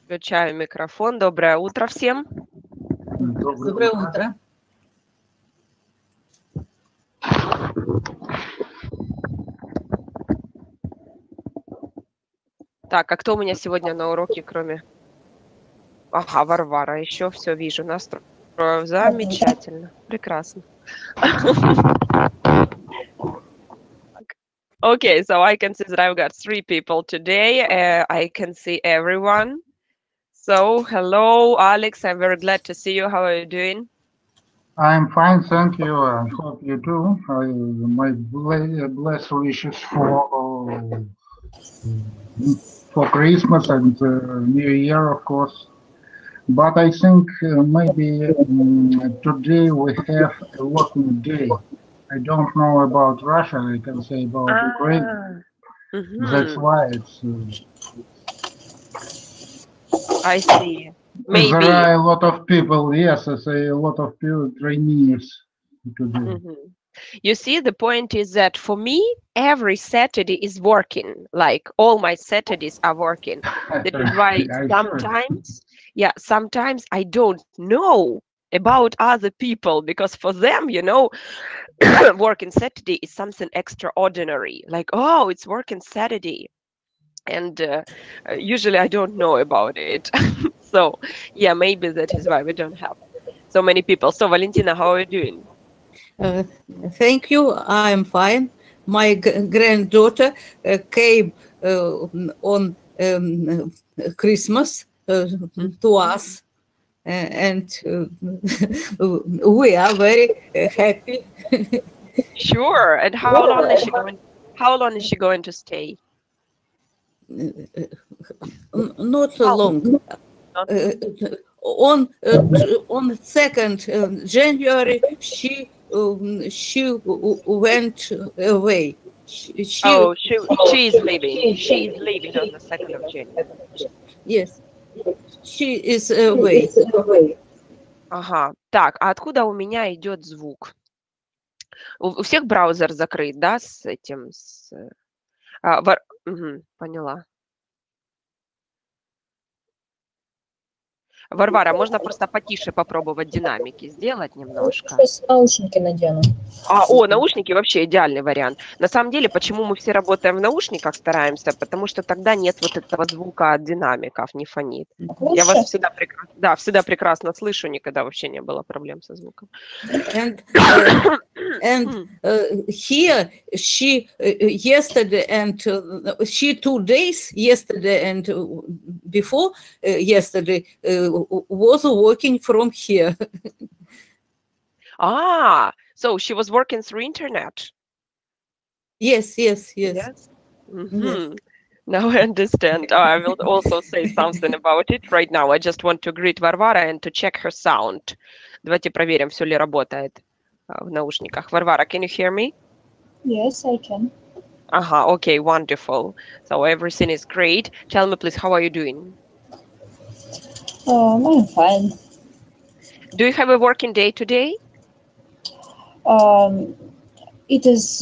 Включаю микрофон. Доброе утро всем. Доброе утро. Так, а кто у меня сегодня на уроке, кроме... Ага, Варвара, еще все вижу, настрою. Замечательно, прекрасно. Okay, so I can see that I've got 3 people today. I can see everyone. So, hello, Alex. I'm very glad to see you. How are you doing? I'm fine, thank you. I hope you too. My blessed wishes for Christmas and New Year, of course. But I think maybe today we have a working day. I don't know about Russia. I can say about Ukraine. That's why it's. I see. Maybe. There are a lot of people. Yes, there's a lot of people trainees today. You see, the point is that for me, every Saturday is working. Like all my Saturdays are working. That is why sometimes I don't know about other people, because for them, you know, working Saturday is something extraordinary. Like, oh, it's working Saturday. And usually I don't know about it. So, yeah, maybe that is why we don't have so many people. So, Valentina, how are you doing? Thank you. I am fine. My granddaughter came on Christmas to us, and we are very happy. Sure. And how long is she going? How long is she going to stay? Not long. On 2nd January, she went away. She is leaving. She is leaving on the 2nd of January. Yes, she is away. Ага. Так, а откуда у меня идет звук? У всех браузер закрыт, да, с этим? Поняла. Варвара, можно просто потише попробовать динамики сделать немножко? Сейчас наушники надену. Наушники вообще идеальный вариант. На самом деле, почему мы все работаем в наушниках, стараемся, потому что тогда нет вот этого звука от динамиков, не фонит. Лучше? Я вас всегда прекрасно слышу, никогда вообще не было проблем со звуком. And here she yesterday and she 2 days yesterday and before yesterday was working from here. So she was working through internet. Yes. Yes. Now I understand. I will also say something about it right now. I just want to greet Varvara and to check her sound. Давайте проверим, все ли работает в наушниках. Varvara, can you hear me? Yes, I can. Okay, wonderful. So everything is great. Tell me, please, how are you doing? I'm fine. Do you have a working day today? It is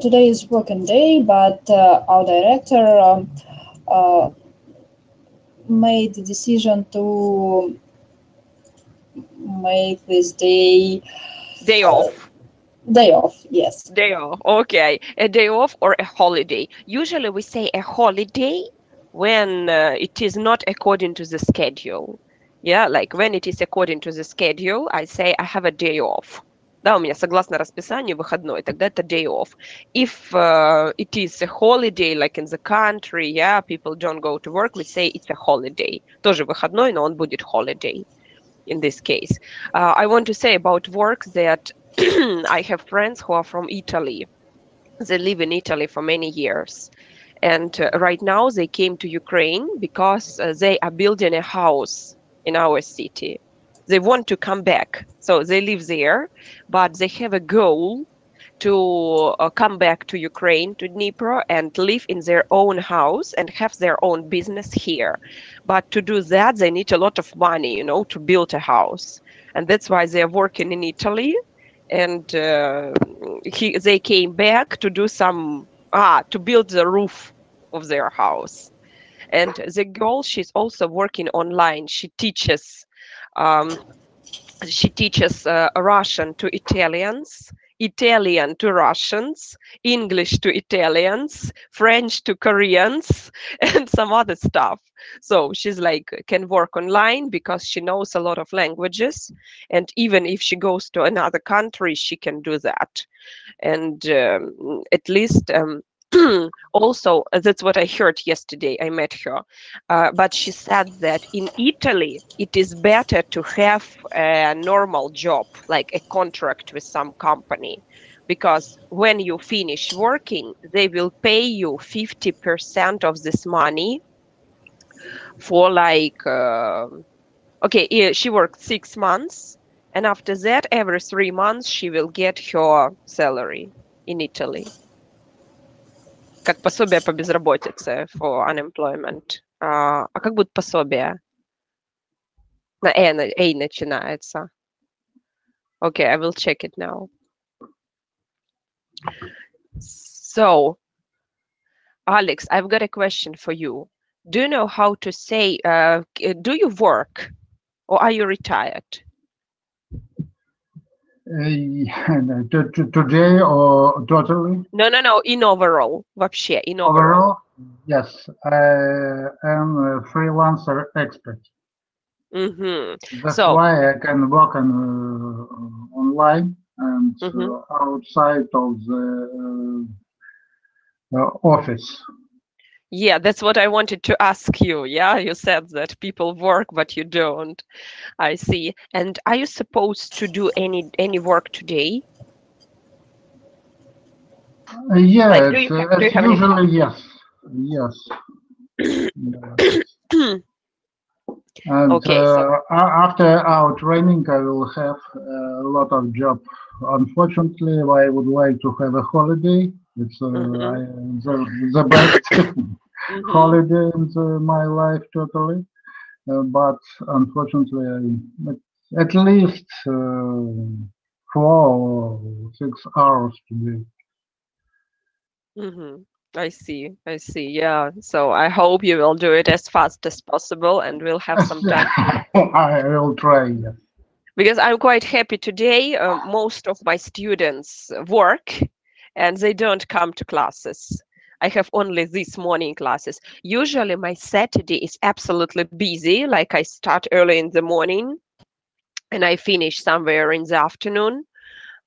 today is working day, but our director made the decision to make this day off. Day off, yes. Day off, okay. A day off or a holiday. Usually we say a holiday when it is not according to the schedule. Yeah, like when it is according to the schedule, I say I have a day off. Да, у меня согласно расписанию выходной, тогда это day off. If it is a holiday, like in the country, yeah, people don't go to work, we say it's a holiday. Тоже выходной, но он будет holiday in this case. I want to say about work that I have friends who are from Italy. They live in Italy for many years. And right now they came to Ukraine because they are building a house in our city. They want to come back. So they live there, but they have a goal to come back to Ukraine, to Dnipro, and live in their own house and have their own business here. But to do that, they need a lot of money, you know, to build a house. And that's why they are working in Italy. And they came back to do to build the roof of their house. And the girl, she's also working online. Um, she teaches Russian to Italians, Italian to Russians, English to Italians, French to Koreans, and some other stuff. So she's like can work online because she knows a lot of languages, and even if she goes to another country, she can do that. And at least also that's what I heard yesterday. I met her, but she said that in Italy it is better to have a normal job, like a contract with some company, because when you finish working they will pay you 50% of this money for like okay, yeah, she worked 6 months, and after that every 3 months she will get her salary in Italy, как пособие по безработице, for unemployment. А как будет пособие? На A начинается. Okay, I will check it now. So, Alex, I've got a question for you. Do you know how to say, do you work or are you retired? Today or totally? No, in overall, вообще, in overall. Overall, yes, I am a freelancer expert. That's So, why I can work online and outside of the office. yeah, that's what I wanted to ask you. Yeah, you said that people work, but you don't. I see. And are you supposed to do any work today? Yeah, Like, do you it's have any usually yes, yes. And Okay, so after our training, I will have a lot of job. Unfortunately, I would like to have a holiday. It's the best holiday in my life totally. But unfortunately, at least 4 or 6 hours today. I see. Yeah. So I hope you will do it as fast as possible and we'll have some time. I will try. Yes. Because I'm quite happy today. Most of my students work and they don't come to classes. I have only these morning classes. Usually my Saturday is absolutely busy. Like I start early in the morning and I finish somewhere in the afternoon,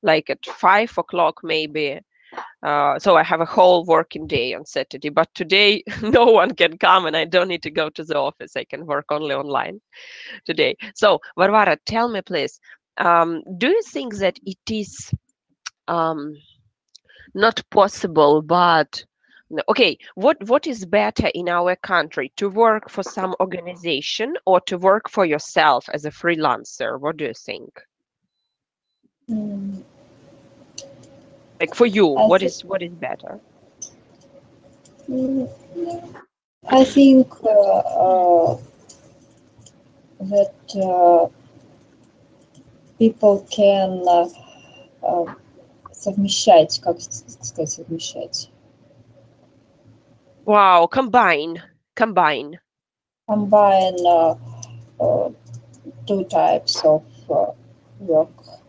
like at 5 o'clock maybe. So I have a whole working day on Saturday. But today no one can come and I don't need to go to the office. I can work only online today. So Varvara, tell me please, do you think that it is not possible, but okay, what is better in our country, to work for some organization or to work for yourself as a freelancer? What do you think? Mm, Like for you, I what thi- is better? mm, I think that people can совмещать, как сказать, совмещать, Wow, combine. combine two types of works.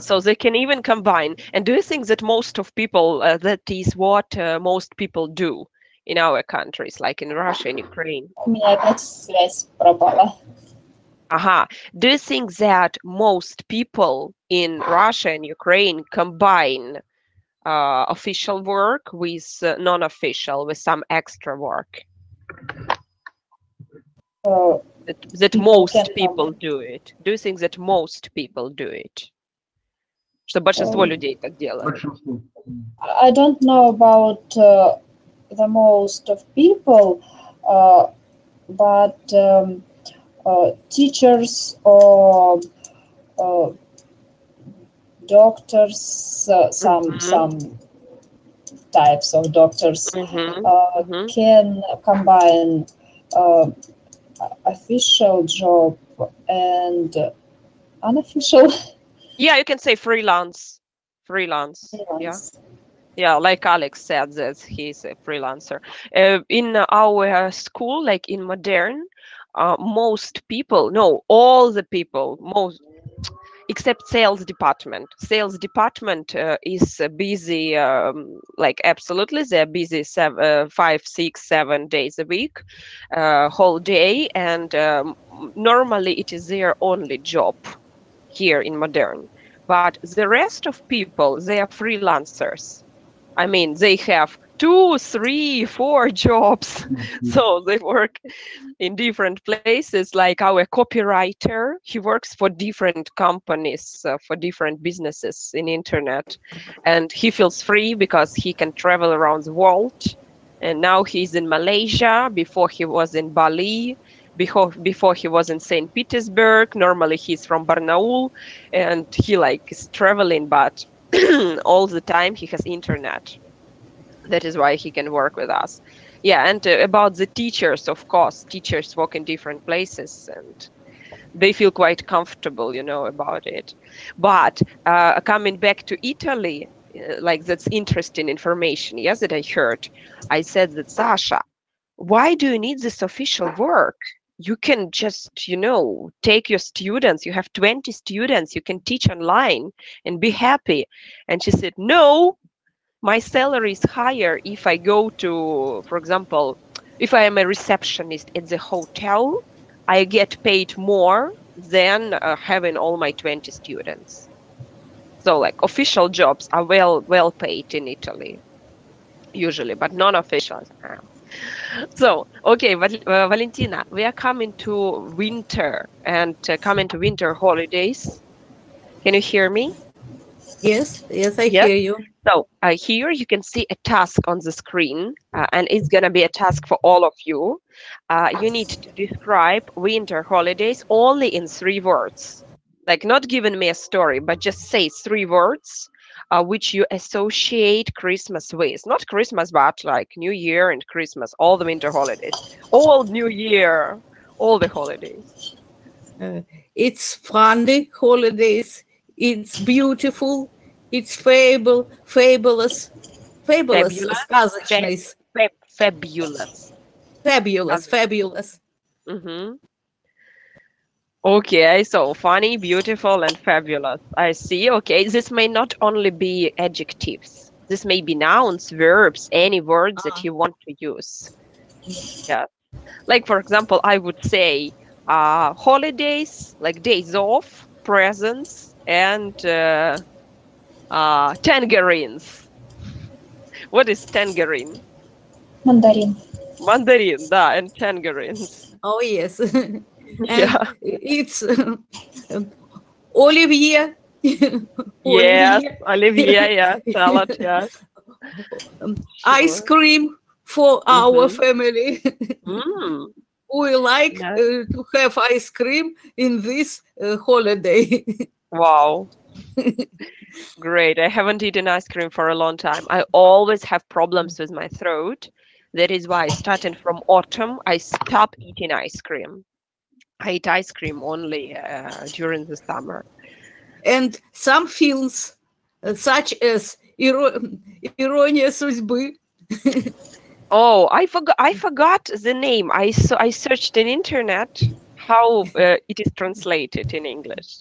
So they can even combine. And do you think that most of people, that is what most people do in our countries, like in Russia and Ukraine? У меня опять связь пропала. Do you think that most people in Russia and Ukraine combine official work with non-official, with some extra work? That most people do it. Do you think that most people do it? Что большинство людей так делают. I don't know about the most of people, but teachers or doctors, some types of doctors can combine official job and unofficial. Yeah, you can say freelance. Yeah. Yeah, like Alex said, that he's a freelancer. In our school, like in Modern, most people, no, all the people, most except sales department. Sales department is busy, like absolutely, they're busy 5, 6, 7 days a week, whole day, and normally it is their only job here in Modern. But the rest of people, they are freelancers. I mean, they have 2, 3, 4 jobs. So they work in different places. Like our copywriter, he works for different companies, for different businesses in internet. And he feels free because he can travel around the world. And now he's in Malaysia. Before he was in Bali. Before he was in St. Petersburg. Normally he's from Barnaul. And he like is traveling, but all the time he has internet. That is why he can work with us. Yeah, and about the teachers, of course, teachers work in different places and they feel quite comfortable, about it. But coming back to Italy, like that's interesting information. Yes, that I heard. I said that, Sasha, why do you need this official work? You can just, take your students. You have 20 students. You can teach online and be happy. And she said, no, my salary is higher if I go to, for example, if I am a receptionist at the hotel, I get paid more than having all my 20 students. So like official jobs are well paid in Italy, usually, but non-officials. So, okay, Valentina, we are coming to winter and coming to winter holidays. Can you hear me? Yes, yes, I Yes. hear you. So here you can see a task on the screen, and it's going to be a task for all of you. You need to describe winter holidays only in 3 words. Like not giving me a story, but just say 3 words which you associate Christmas with. Not Christmas, but like New Year and Christmas, all the winter holidays, all New Year, all the holidays. Uh, it's funny holidays. It's beautiful. It's fabulous, Fabulous, сказочный, fabulous. fabulous. Mm-hmm. Okay, so funny, beautiful, and fabulous. I see. Okay, this may not only be adjectives. This may be nouns, verbs, any words that you want to use. Yeah. Like, for example, I would say holidays, like days off, presents, and tangerines. What is tangerine? Mandarin. Mandarin, да, and tangerines. Oh yes, and Yeah. it's Olivier. Yes, Olivier, yeah, salad, yeah. Ice cream for our family. Mm, We like yeah. to have ice cream in this holiday. Wow. Great. I haven't eaten ice cream for a long time. I always have problems with my throat. That is why, starting from autumn, I stopped eating ice cream. I eat ice cream only during the summer. And some films, such as Ирония судьбы. Oh, I forgot the name. I searched in internet how it is translated in English.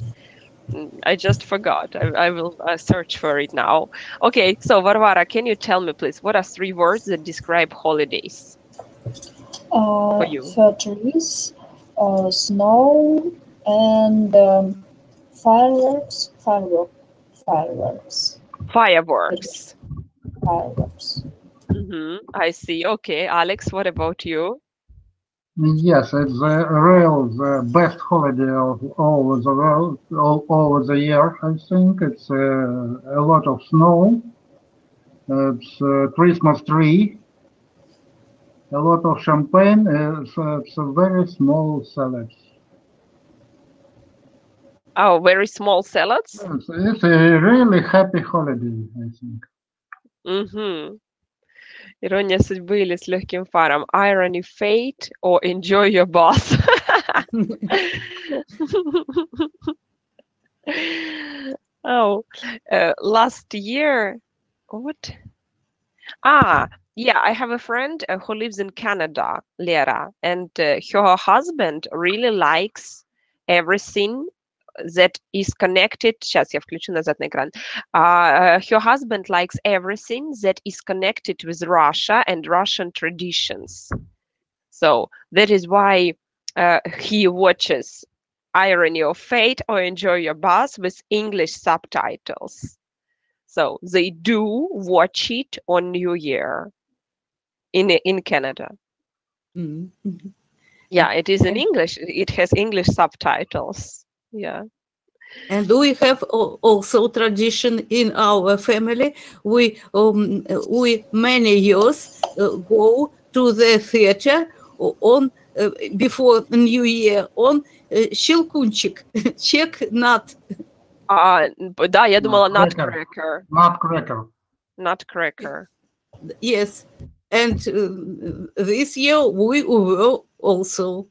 I just forgot. I will search for it now. Okay, so Varvara, can you tell me, please, what are 3 words that describe holidays for you? Fir trees, snow, and fireworks. Fireworks. Fireworks. I see. Okay, Alex, what about you? Yes, it's the best holiday of all over the world, all over the year. I think it's a lot of snow. It's Christmas tree, a lot of champagne. It's a very small salad. Oh, very small salads? It's a really happy holiday, I think. Ирония судьбы или с легким фаром. Irony, fate, or enjoy your boss. Oh, last year, what? Yeah, I have a friend who lives in Canada, Lera, and her husband really likes everything that is connected. Сейчас я включу назад на экран. Her husband likes everything that is connected with Russia and Russian traditions. So that is why he watches Irony of Fate or Enjoy Your Bus with English subtitles. So they do watch it on New Year in Canada. Mhm. Yeah, it is in English. It has English subtitles. Yeah. And we have also tradition in our family. We many years go to the theater on before New Year on Щелкунчик, check nut. Да, я думала Cracker. nutcracker. Nutcracker. Nutcracker. Yes, and this year we were also.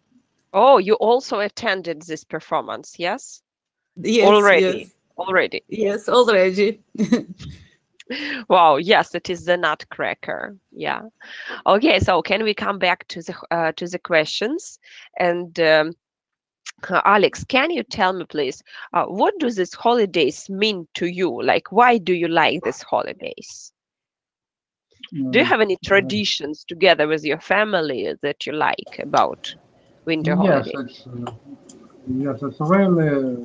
Oh, you also attended this performance, yes? Yes, Already. yes, Already. yes, already. Wow, yes, it is the nutcracker. Yeah. Okay, so can we come back to the questions? And Alex, can you tell me, please, what do these holidays mean to you? Like, why do you like these holidays? Do you have any traditions together with your family that you like about winter Yes, holiday? it's really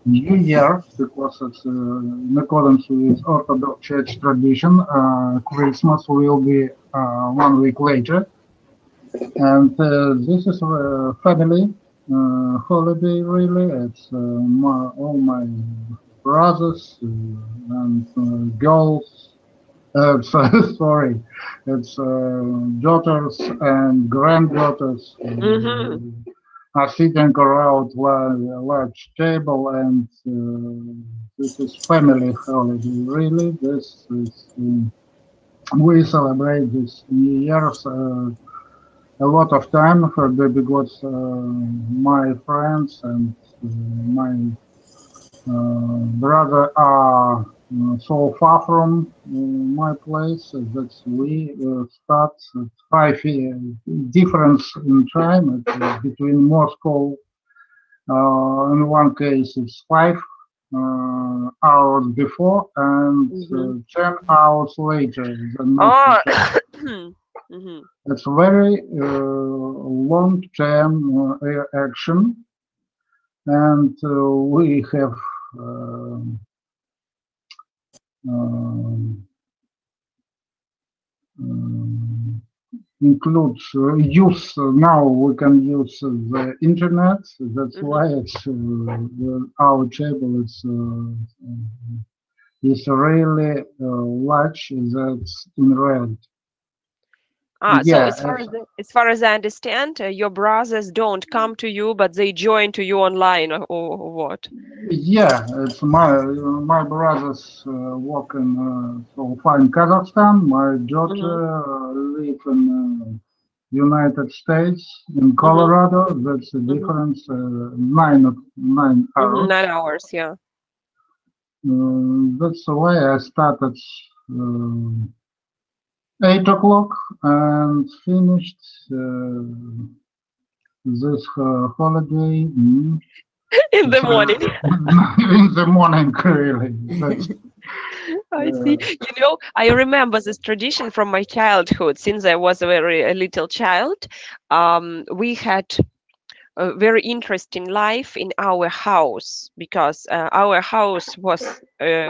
New Year because it's in accordance with Orthodox Church tradition. Christmas will be 1 week later, and this is a family holiday. Really, it's all my brothers and girls. Sorry, it's daughters and granddaughters Mm-hmm. are sitting around a large table, and this is family holiday. Really, this is we celebrate this New Year's a lot of time for because my friends and my brother are so far from my place that we start at 5 years difference in time between Moscow. In one case, it's 5 hours before and Mm-hmm. 10 hours later than Moscow. Oh, So mm-hmm. it's very long-term action, and we have. um um, um, includes use now we can use the internet. That's Mm-hmm. why it's our table is really large. That's in red. So Yeah, as far as I understand, your brothers don't come to you, but they join to you online, or what? yeah. It's my brothers work in so far in Kazakhstan. My Mm-hmm. daughter live in United States in Mm-hmm. Colorado. That's the Mm-hmm. difference. 9 hours. 9 hours, yeah. That's why I started uh, 8 o'clock and finished this holiday In the sorry, morning. in the morning. Really, that's I see. uh, I remember this tradition from my childhood. Since I was a very a little child, we had a very interesting life in our house because our house was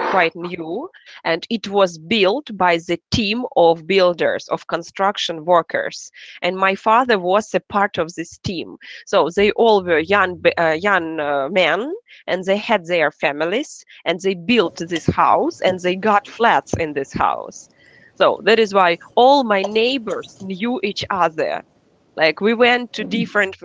quite new and it was built by the team of builders, of construction workers. And my father was a part of this team. So they all were young men and they had their families and they built this house and they got flats in this house. So that is why all my neighbors knew each other. Like we went to different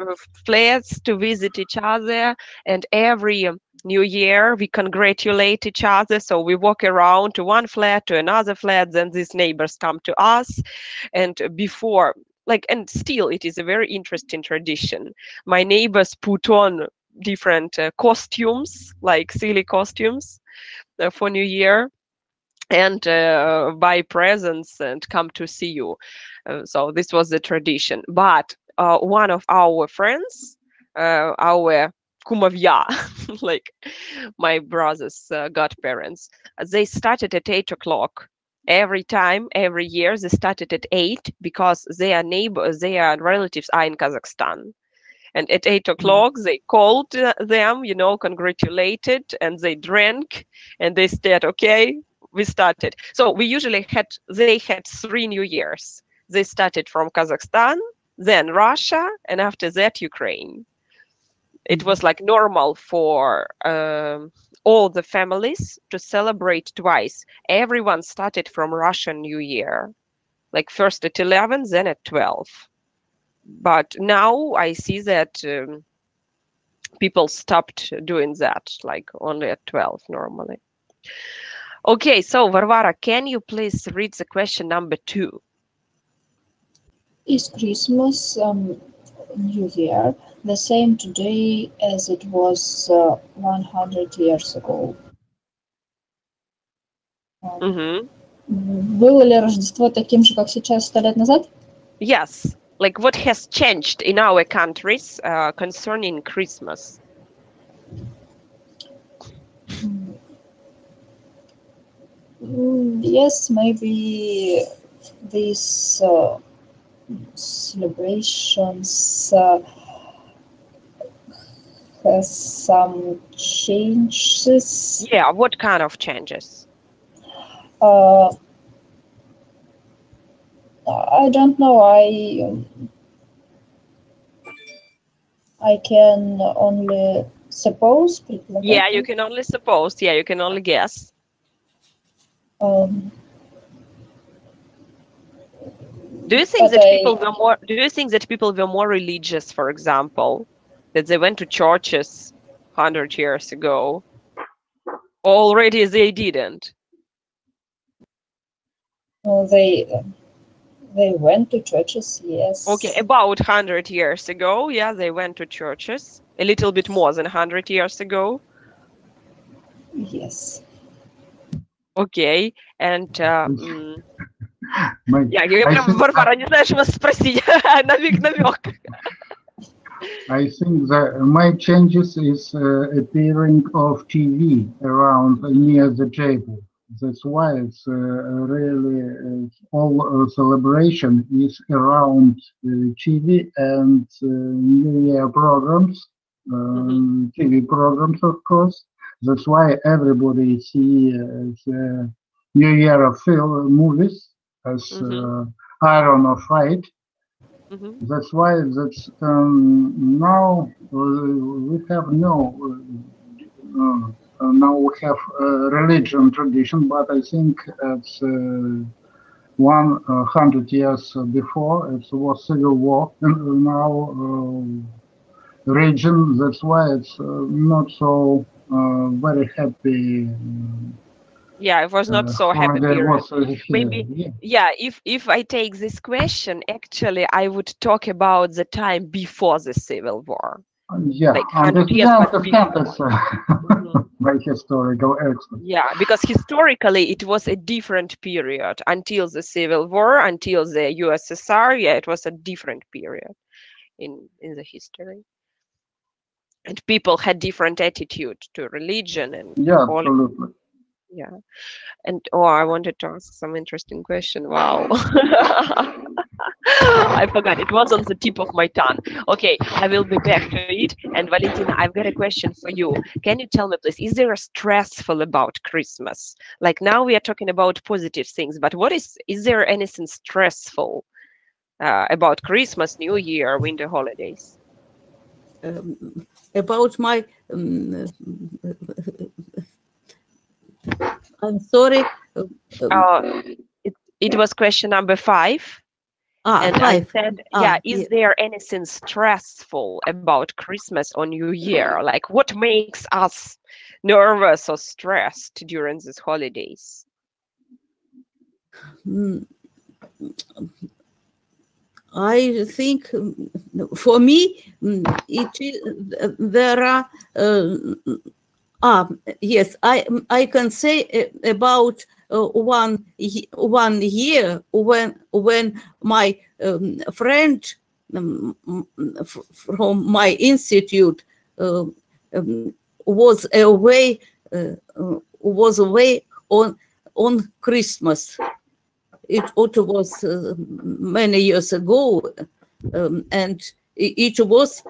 flats to visit each other, and every New Year we congratulate each other. So we walk around to one flat to another flat, then these neighbors come to us, and before. Like and still, it is a very interesting tradition. My neighbors put on different costumes, like silly costumes, for New Year, and buy presents and come to see you. So this was the tradition. But one of our friends, our kumovia, like my brother's godparents, they started at 8 o'clock. Every time, every year, they started at 8 because their neighbors, their relatives are in Kazakhstan. And at 8 o'clock, they called them, you know, congratulated, and they drank, and they said, okay, we started. So we usually they had 3 New Years. They started from Kazakhstan, then Russia, and after that, Ukraine. It was like normal for all the families to celebrate twice. Everyone started from Russian New Year, like first at 11, then at 12. But now I see that people stopped doing that, like only at 12 normally. Okay, so Varvara, can you please read the question number 2? Is Christmas New Year the same today as it was 100 years ago? Было ли Рождество таким же, как сейчас, 100 лет назад? Yes. Like what has changed in our countries concerning Christmas? Yes, maybe these celebrations has some changes. Yeah, what kind of changes? I don't know. I can only suppose. Yeah, you can only suppose. Yeah, you can only guess. Do you think that people were more? Do you think that people were more religious, for example, that they went to churches 100 years ago? Already they didn't. They went to churches, yes. Okay, about 100 years ago, yeah, they went to churches. A little bit more than 100 years ago. Yes. Okay, and Yeah, я прям, Варвара, не знаешь, вас спросить. Намек. I think the main changes is appearing of TV around near the table. That's why it's really all celebration is around TV and New Year programs, TV programs, of course. That's why everybody see the New Year film movies as Iron or Fight. That's why that's now we have now we have religion tradition, but I think it's 100 years before it was civil war, and now region. That's why it's not so very happy. Yeah, I was not so happy. Maybe, yeah, if I take this question, actually, I would talk about the time before the Civil War. Yeah, like 100 years by historical expert. Yeah, because historically it was a different period until the Civil War, until the USSR. Yeah, it was a different period in the history. And people had different attitude to religion and yeah, absolutely. Yeah. And I wanted to ask some interesting question. Wow. I forgot. It was on the tip of my tongue. Okay, I will be back to it. And Valentina, I've got a question for you. Can you tell me, please, is there a stressful about Christmas? Like now we are talking about positive things, but is there anything stressful about Christmas, New Year, winter holidays? About my I'm sorry. It was question number 5. And 5. I said, is there anything stressful about Christmas or New Year? Like what makes us nervous or stressed during these holidays? I think for me, there are Yes, I can say about 1 year when my friend from my institute was away on Christmas. It was many years ago, and it was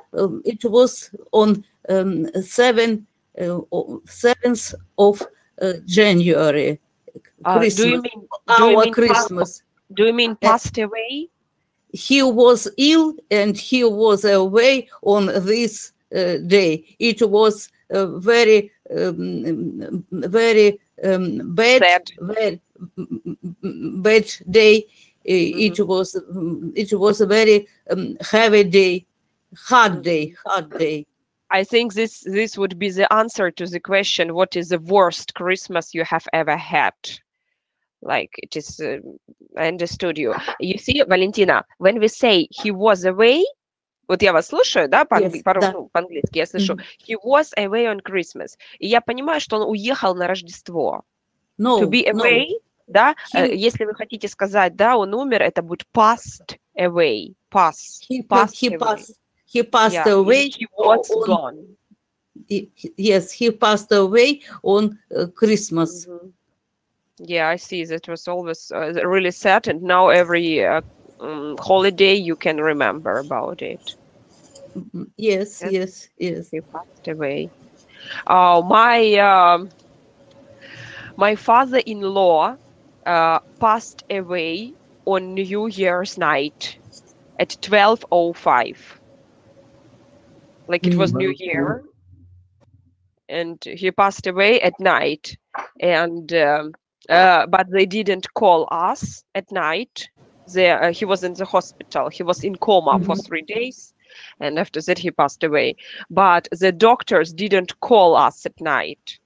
on 7th of January. Christmas, do you mean Christmas. Do you mean passed away? He was ill and he was away on this day. It was very bad, bad day. It was a very heavy day, hard day. I think this would be the answer to the question, what is the worst Christmas you have ever had? Like, it is, I understood you. You see, Valentina, when we say he was away, вот я вас слушаю, да, по-английски я слышу, he was away on Christmas. И я понимаю, что он уехал на Рождество. To be away, да, если вы хотите сказать, да, он умер, это будет passed away. He passed away. He was gone. Yes, he passed away on Christmas. Yeah, I see. That was always really sad, and now every holiday you can remember about it. Yes. He passed away. My father-in-law passed away on New Year's night at 12:05. Like, it was New Year, and he passed away at night, and but they didn't call us at night. He was in the hospital. He was in coma for 3 days, and after that he passed away. But the doctors didn't call us at night.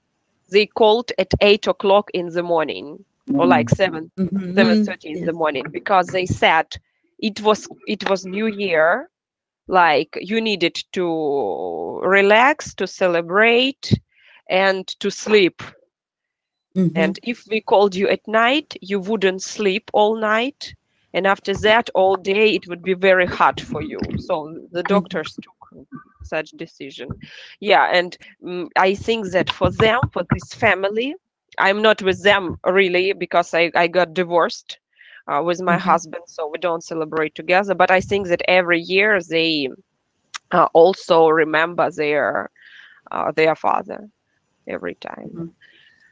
They called at 8 o'clock in the morning, or like 7:30 in the morning, because they said it was New Year. Like, you needed to relax, to celebrate, and to sleep. And if we called you at night, you wouldn't sleep all night. And after that, all day, it would be very hard for you. So the doctors took such decision. Yeah, and I think that for them, for this family, I'm not with them really, because I got divorced with my husband, so we don't celebrate together. But I think that every year they also remember their father every time.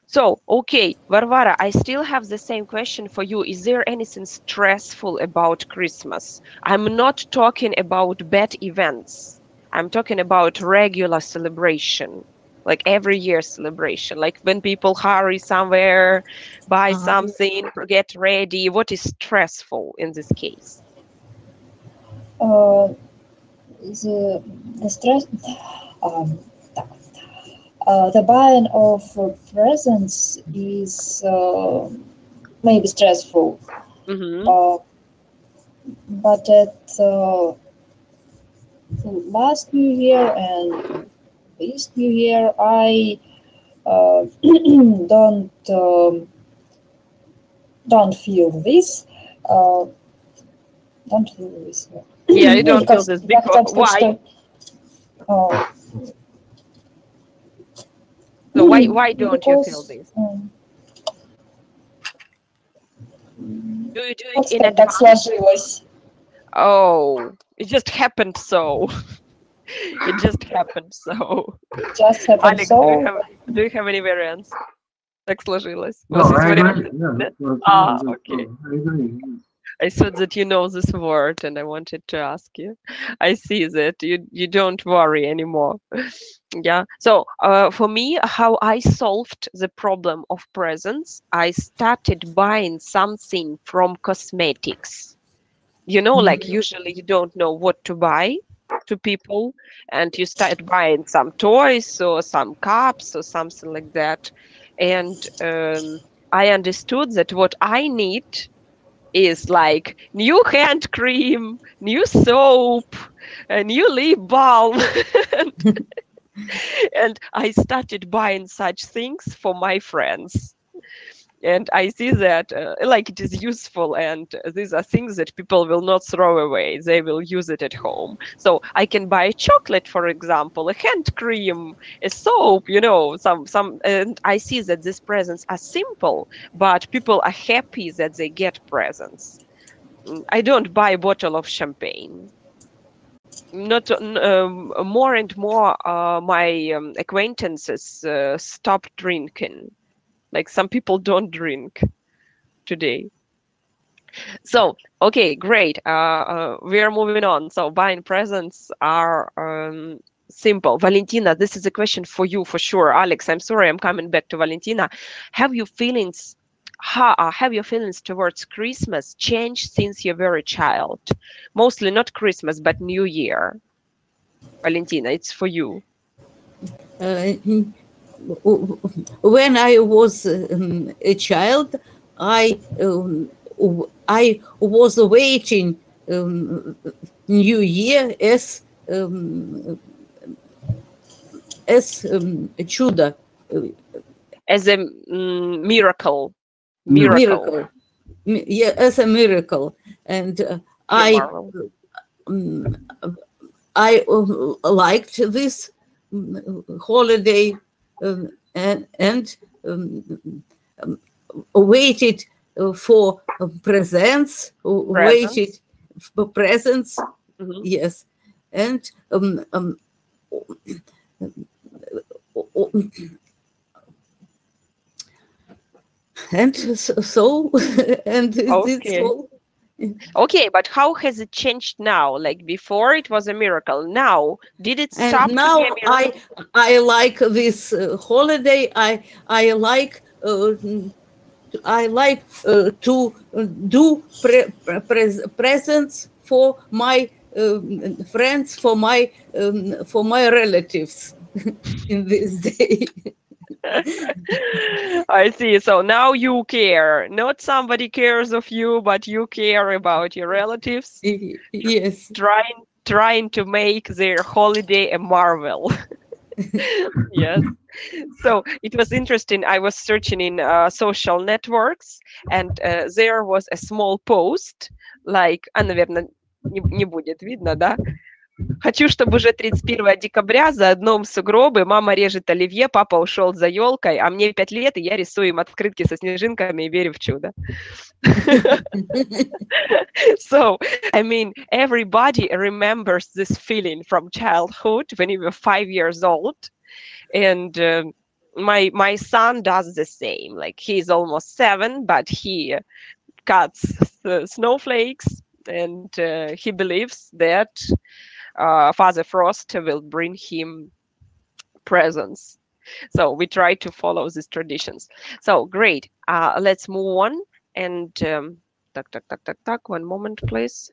So, okay, Varvara, I still have the same question for you. Is there anything stressful about Christmas? I'm not talking about bad events. I'm talking about regular celebration, like every year celebration, like when people hurry somewhere, buy something, get ready. What is stressful in this case? The stress. The buying of presents is maybe stressful, but at last New Year and this New Year, I don't feel this. Don't feel this. Yeah, you don't feel this because why? So why don't you feel this? Do you do it in advance? Oh, it just happened so. It just happened so. Just happened Alex, so. Do you have any variants? Так сложилось. No, I agree. Yeah, okay. I agree. I thought that you know this word, and I wanted to ask you. I see that you don't worry anymore. Yeah. So for me, how I solved the problem of presents, I started buying something from cosmetics. You know, like usually you don't know what to buy to people, and you start buying some toys or some cups or something like that. And I understood that what I need is like new hand cream, new soap, a new lip balm. And I started buying such things for my friends. And I see that like it is useful, and these are things that people will not throw away. They will use it at home. So I can buy a chocolate, for example, a hand cream, a soap, some. And I see that these presents are simple, but people are happy that they get presents. I don't buy a bottle of champagne. Not more and more my acquaintances stop drinking. Like some people don't drink today. So, okay, great. We are moving on. So buying presents are simple. Valentina, this is a question for you for sure. Alex, I'm sorry, I'm coming back to Valentina. Have your feelings have your feelings towards Christmas changed since you were a child? Mostly not Christmas, but New Year. Valentina, it's for you. When I was a child, I was waiting New Year as чудо, As a miracle. miracle. Yeah, as a miracle, and I liked this holiday and waited for presents, waited for presents, yes, and so and okay. Okay, but how has it changed now? Like before, it was a miracle. Now, did it stop? And now I like this holiday. I like to do presents for my friends, for my relatives in this day. I see. So now you care. Not somebody cares of you, but you care about your relatives. Yes. Trying to make their holiday a marvel. Yes. So it was interesting. I was searching in social networks, and there was a small post, like, наверное, не будет видно, да? Хочу, чтобы уже 31 декабря за одном сугробе мама режет оливье, папа ушел за елкой, а мне 5 лет, и я рисую им открытки со снежинками и верю в чудо. So, I mean, everybody remembers this feeling from childhood when you were 5 years old. And my son does the same. Like, he's almost 7, but he cuts snowflakes, and he believes that Father Frost will bring him presents. So we try to follow these traditions. So great. Let's move on. And one moment, please.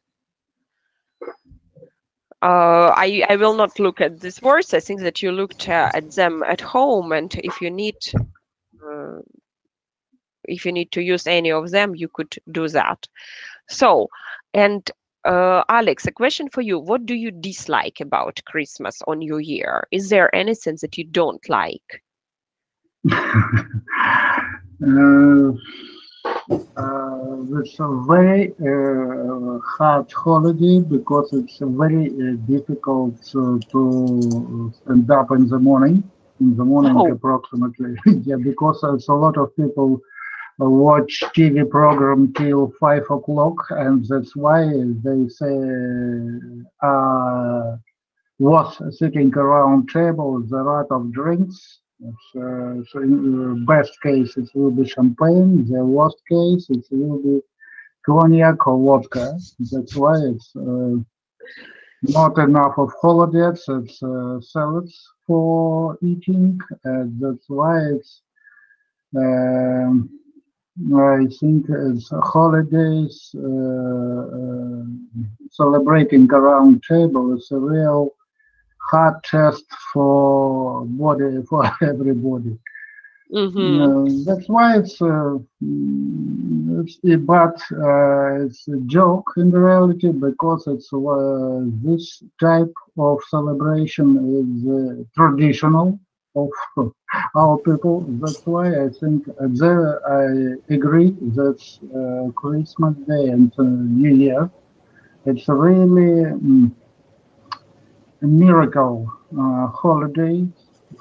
I will not look at these words. I think that you looked at them at home, and if you need to use any of them, you could do that. So, and Alex, a question for you. What do you dislike about Christmas or New Year? Is there anything that you don't like? It's a very hard holiday because it's very difficult to stand up in the morning. Approximately. Yeah, because there's a lot of people watch TV program till 5 o'clock, and that's why they say was sitting around table with a lot of drinks. So in the best case it will be champagne, the worst case it will be cognac or vodka. That's why it's not enough of holidays, it's salads for eating, and that's why it's I think it's holidays, celebrating around table is a real hard test for everybody. That's why it's but it's a joke in reality, because it's this type of celebration is traditional of our people. That's why I think I agree that Christmas Day and New Year, it's really a miracle holiday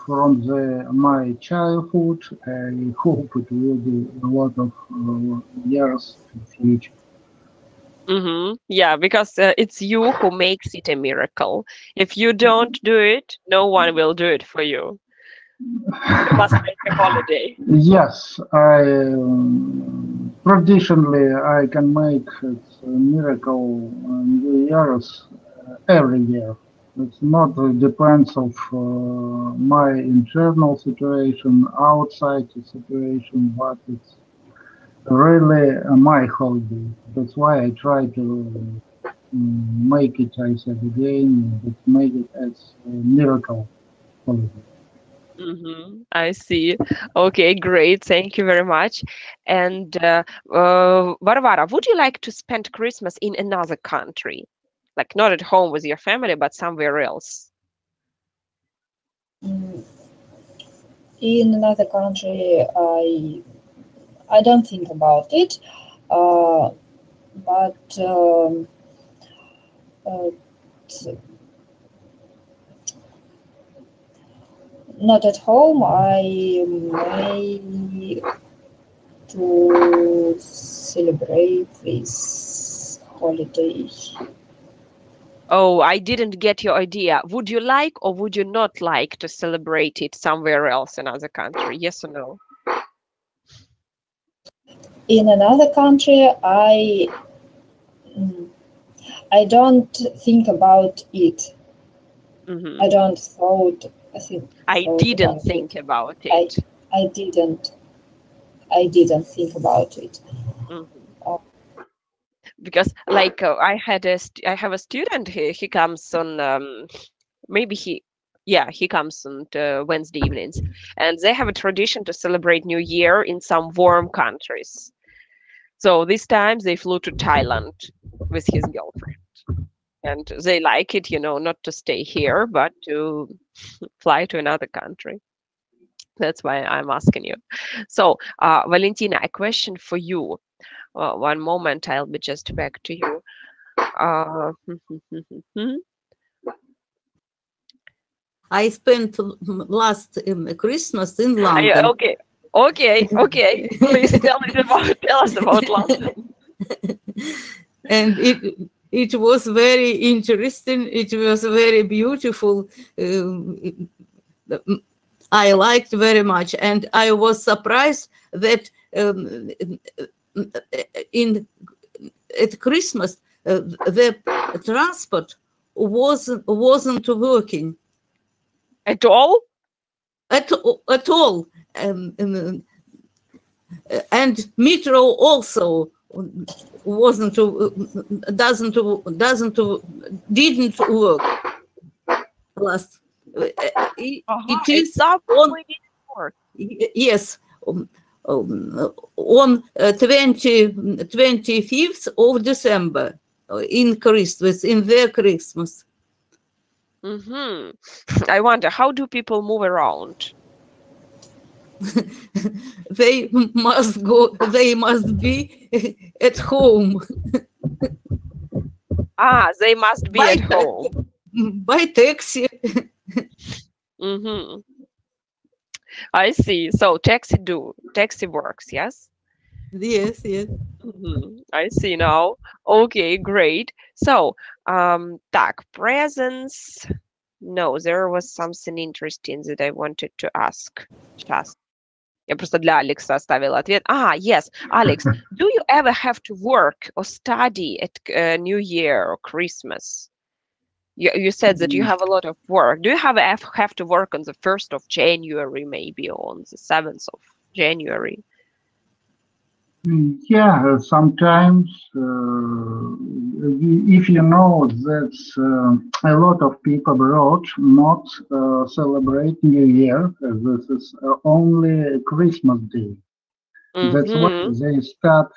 from my childhood. I hope it will be a lot of years in the future. Yeah, because it's you who makes it a miracle. If you don't do it, no one will do it for you. You must make a holiday. Yes, traditionally I can make it a miracle New Year's every year. It's not depends of my internal situation, outside the situation, but it's really my holiday. That's why I try to make it, I said again, but make it as a miracle holiday. I see. Okay, great. Thank you very much. And Varvara, would you like to spend Christmas in another country? Like not at home with your family, but somewhere else? Mm, in another country, I don't think about it, but uh, not at home. I may to celebrate this holiday. Oh, I didn't get your idea. Would you like or would you not like to celebrate it somewhere else, another country? Yes or no? In another country, mm, I don't think about it. hmm I don't thought I think I thought didn't about it. think about I it. I didn't I didn't think about it. Mhm. Uh, Because like I have a student. He comes on maybe he comes on Wednesday evenings, and they have a tradition to celebrate New Year in some warm countries. So this time they flew to Thailand with his girlfriend, and they like it, not to stay here, but to fly to another country. That's why I'm asking you. So, Valentina, a question for you. One moment, I'll be just back to you. Uh, I spent last Christmas in London. okay, okay. Please tell us about London. And it was very interesting. It was very beautiful. I liked very much, and I was surprised that at Christmas the transport wasn't working At all? at all. And metro also wasn't didn't work last. It It's is on subway didn't work. yes on 25th of December in Christmas, in their Christmas. I wonder, how do people move around? They must be at home They must be by at home. by taxi. hmm I see. So taxi works, yes? Yes. I see now. Okay, great. So, так, presents. No, there was something interesting that I wanted to ask. Сейчас. Я просто для Алекса оставила ответ. Yes, Alex, do you ever have to work or study at New Year or Christmas? You said that you have a lot of work. Do you have to work on the 1st of January, maybe, or on the 7th of January? Yeah, sometimes if you know that a lot of people abroad not celebrate New Year, this is only Christmas Day. That's why Mm-hmm. they start.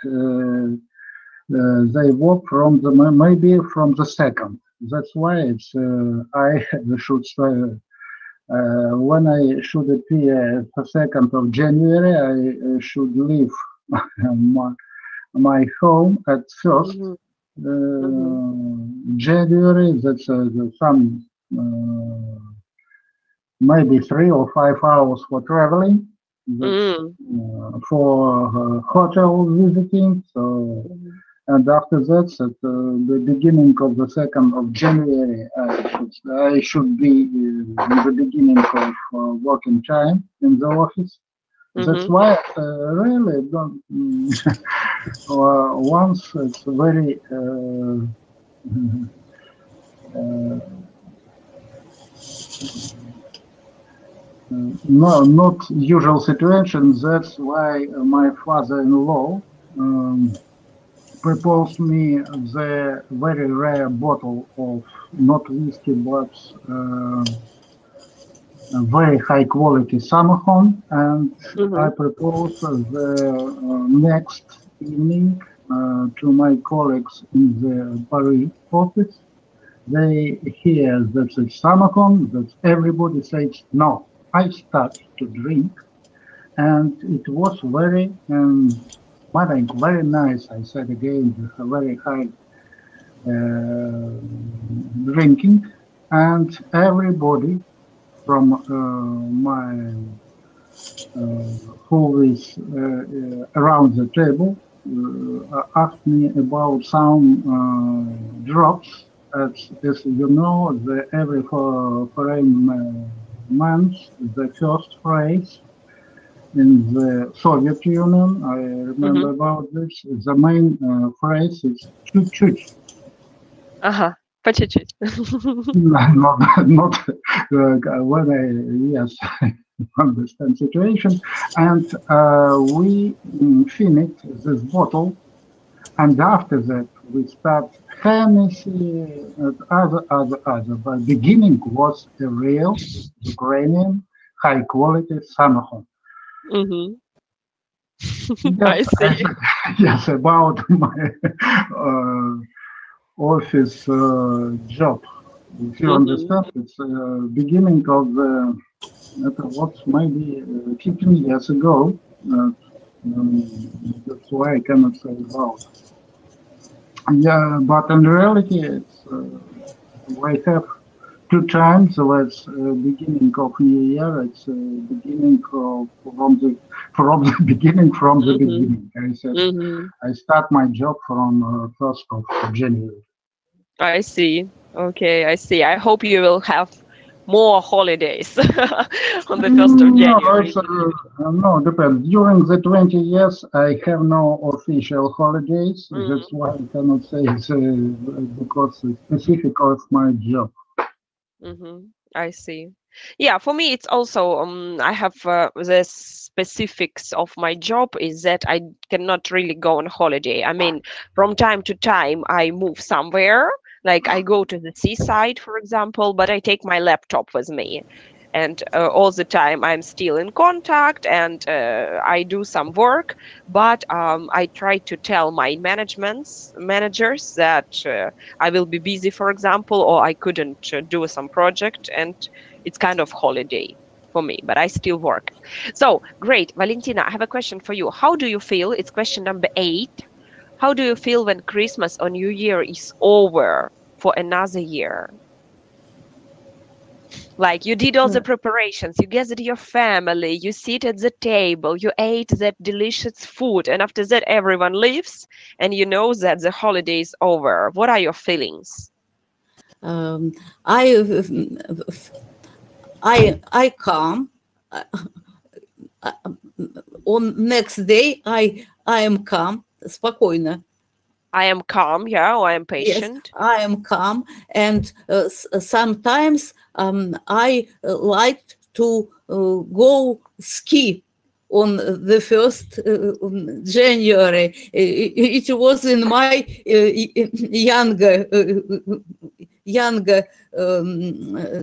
They work from the maybe from the second. That's why it's I should say when I should appear the 2nd of January, I should leave my home at first Mm-hmm. Mm-hmm. January. That's some maybe 3 or 5 hours for traveling. That's Mm-hmm. for hotel visiting. So and after that, at the beginning of the 2nd of January, I should be in the beginning of working time in the office. That's Mm-hmm. why really don't. Once it's very uh, no, not usual situation. That's why my father-in-law proposed me the very rare bottle of not whiskey but a very high quality Samohon, and I Mm-hmm. propose the next evening to my colleagues in the Paris office. They hear that it's Samohon, that everybody says no. I start to drink, and it was very smiling, very nice. I said again, very high drinking, and everybody from my who is around the table asked me about some drops. As you know, every foreign month, the first phrase in the Soviet Union, I Mm-hmm. remember about this, the main phrase is чуть-чуть. Uh-huh. По чуть-чуть. Not when yes, I understand situation. And we finished this bottle, and after that we start Hennessy and other. But beginning was a real Ukrainian high quality Samohon. Mm-hmm. Yes, I see. yes, about my uh, office job. If you Mm-hmm. understand, it's beginning of the it was maybe 15 years ago. That's why I cannot say about. Yeah, but in reality, it's we have 2 times. So it's beginning of New Year. It's beginning of, from the beginning from the Mm-hmm. beginning. I said Mm-hmm. I start my job from 1st of January. I see. Okay, I see. I hope you will have more holidays on the 1st of No, January. it's no depends. During the 20 years, I have no official holidays. That's Mm-hmm. why I cannot say it's because it's specific of my job. Mm-hmm. I see. Yeah, for me, it's also I have the specifics of my job is that I cannot really go on holiday. I mean, from time to time, I move somewhere. Like I go to the seaside, for example, but I take my laptop with me. And all the time, I'm still in contact and I do some work. But I try to tell my managers that I will be busy, for example, or I couldn't do some project, and it's kind of holiday for me, but I still work. So great, Valentina, I have a question for you. How do you feel? It's question number 8. How do you feel when Christmas or New Year is over for another year? Like you did all the preparations, you gathered your family, you sit at the table, you ate that delicious food, and after that everyone leaves, and you know that the holiday is over. What are your feelings? Um, I I come on next day. I am calm, спокойно. I am calm, yeah, or I am Yes, patient. I am calm, and sometimes I like to go ski. on the 1st January. It was in my younger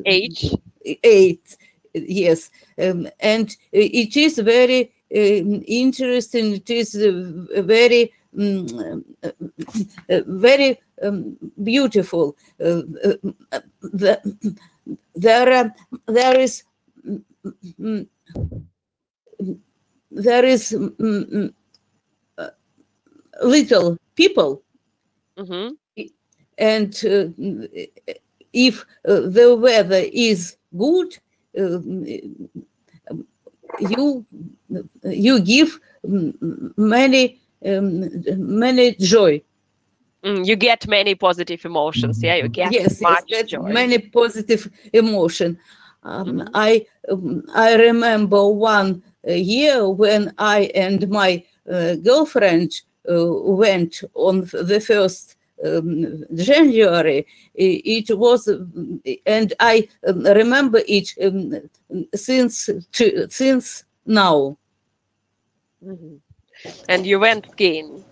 Age. age, yes, and it is very interesting. It is very very beautiful. There is little people, and if the weather is good, you give many joy. You get many positive emotions. Yeah, you get much joy. Many positive emotion. I remember one year when I and my girlfriend went on the 1st January. It was, and I remember it since now. And you went skiing.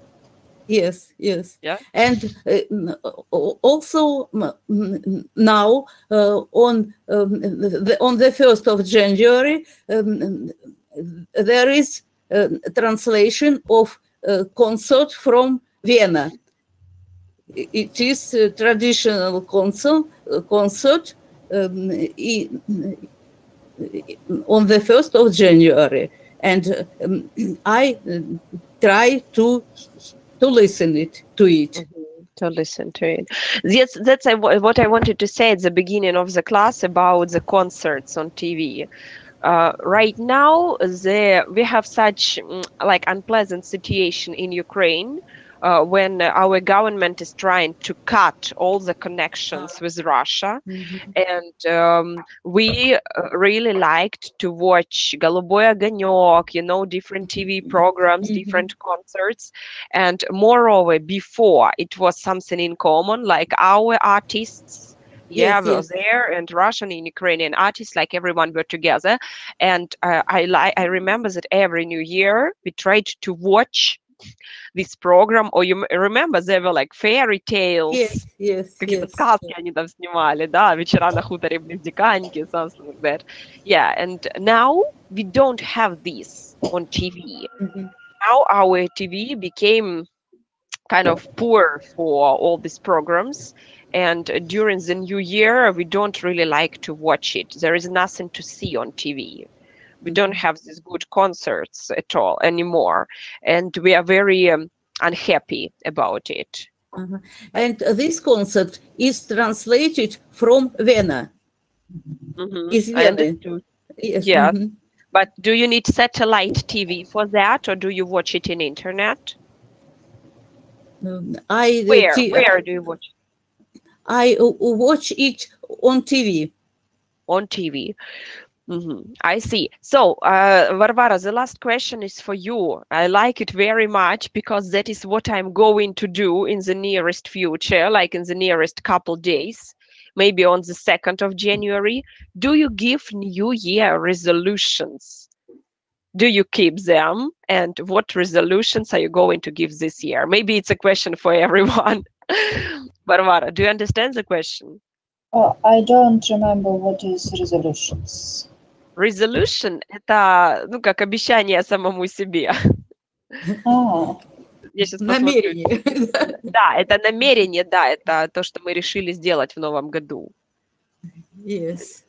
Yes, yes. Yeah. And also now on the 1st of January, there is a translation of a concert from Vienna. It is a traditional concert on the 1st of January, and I try to listen to it. To listen to it. Yes, that's what I wanted to say at the beginning of the class about the concerts on TV. Right now, we have such like unpleasant situation in Ukraine when our government is trying to cut all the connections with Russia, and we really liked to watch Голубой огонек, different TV programs, different concerts, and moreover, before it was something in common, like our artists. Yeah, we were there, and Russian and Ukrainian artists, like everyone were together. And I remember that every New Year we tried to watch this program. Or you remember there were like fairy tales. Какие-то сказки они там снимали, да, вечера на хуторе близ Диканьки, something like that. Yeah, and now we don't have this on TV. Now our TV became kind of poor for all these programs, and during the New Year we don't really like to watch it. There is nothing to see on TV. We don't have these good concerts at all anymore, and we are very unhappy about it. And this concert is translated from Vienna. Is Vienna. Yes. Yeah. But do you need satellite TV for that, or do you watch it in internet? Where do you watch it? I watch it on TV. On TV. I see. So, Varvara, the last question is for you. I like it very much because that is what I'm going to do in the nearest future, like in the nearest couple days, maybe on the 2nd of January. Do you give New Year resolutions? Do you keep them? And what resolutions are you going to give this year? Maybe it's a question for everyone. Varvara, do you understand the question? I don't remember what is resolutions. Resolution – это, как обещание самому себе. Я сейчас намерение. Да, это намерение, да, это то, что мы решили сделать в новом году. Yes.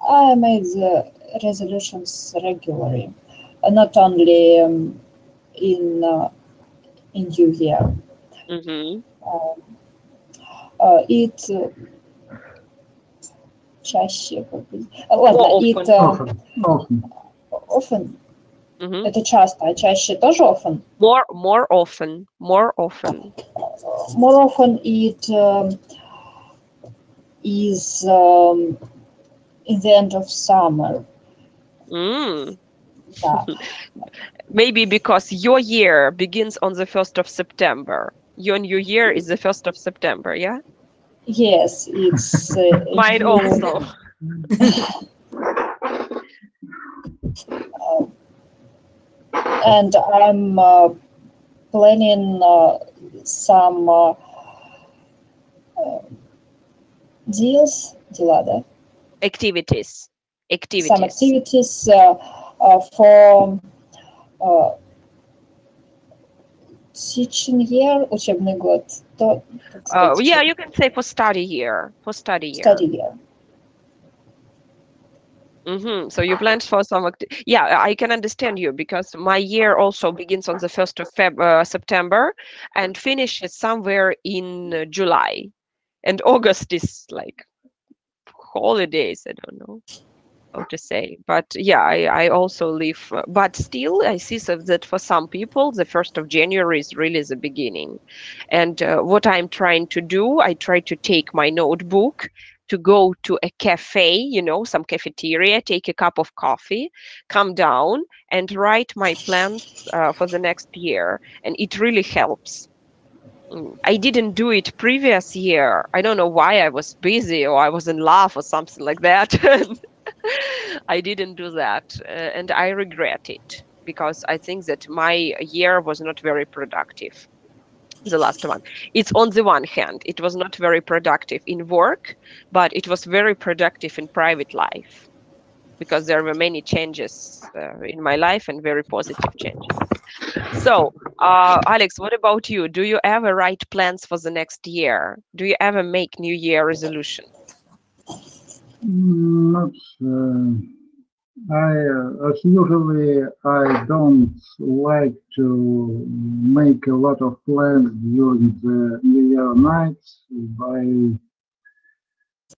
I make the resolutions regularly, not only in New Year. It чаще, ладно, often. Это часто, а чаще тоже often. More often. More often it is in the end of summer. Maybe because your year begins on the 1st of September. Your New Year is the 1st of September, yeah? Yes, it's... Mine also. And I'm planning some дела, да? Activities. Some activities for teaching year, учебный год. Yeah, you can say for study year. For study year. Study year. So you planned for some, yeah, I can understand you because my year also begins on the 1st of September and finishes somewhere in July. And August is like holidays, I don't know how to say. But yeah, I also live, but still I see that for some people, the 1st of January is really the beginning. And what I'm trying to do, I try to take my notebook to go to a cafe, you know, some cafeteria, take a cup of coffee, come down and write my plans for the next year. And it really helps. I didn't do it previous year. I don't know why. I was busy or I was in love or something like that. I didn't do that. And I regret it because I think that my year was not very productive. The last one. It's on the one hand, it was not very productive in work, but it was very productive in private life because there were many changes in my life and very positive changes. So, Alex, what about you? Do you ever write plans for the next year? Do you ever make New Year resolution? Not. As usually, I don't like to make a lot of plans during the New Year nights.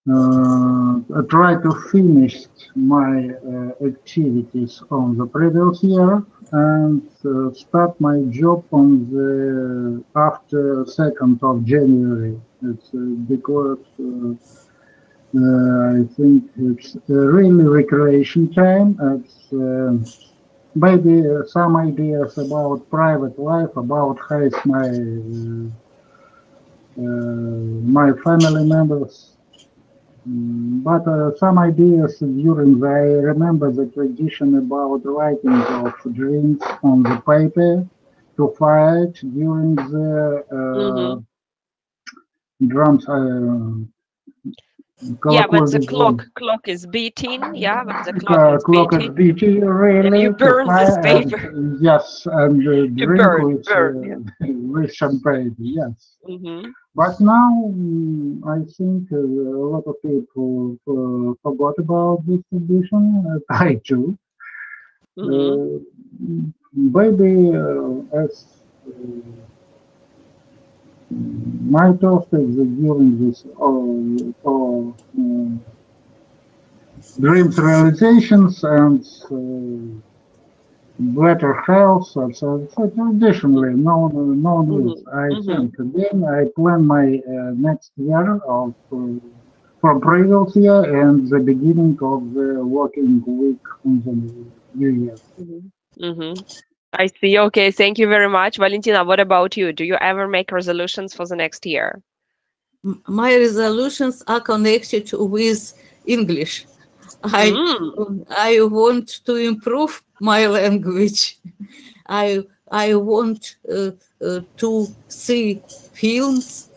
I try to finish my activities on the previous year and start my job on the after 2nd of January. It's because I think it's really recreation time. It's maybe some ideas about private life, about how is my family members. But some ideas during I remember the tradition about writing of dreams on the paper to fight during the drums. Yeah, when the clock is beating, yeah, when the clock is beating, really, you burn this paper. And, yes, and drink burn, with champagne, yes. Mm-hmm. But now I think a lot of people forgot about this tradition. I too. Mm-hmm. Maybe as my thought is during this dreams realizations and better health, so traditionally no news. I think again I plan my next year of from previous year and the beginning of the working week on the new year. I see. Okay, thank you very much. Valentina, what about you? Do you ever make resolutions for the next year? My resolutions are connected with English. I want to improve my language. I want to see films.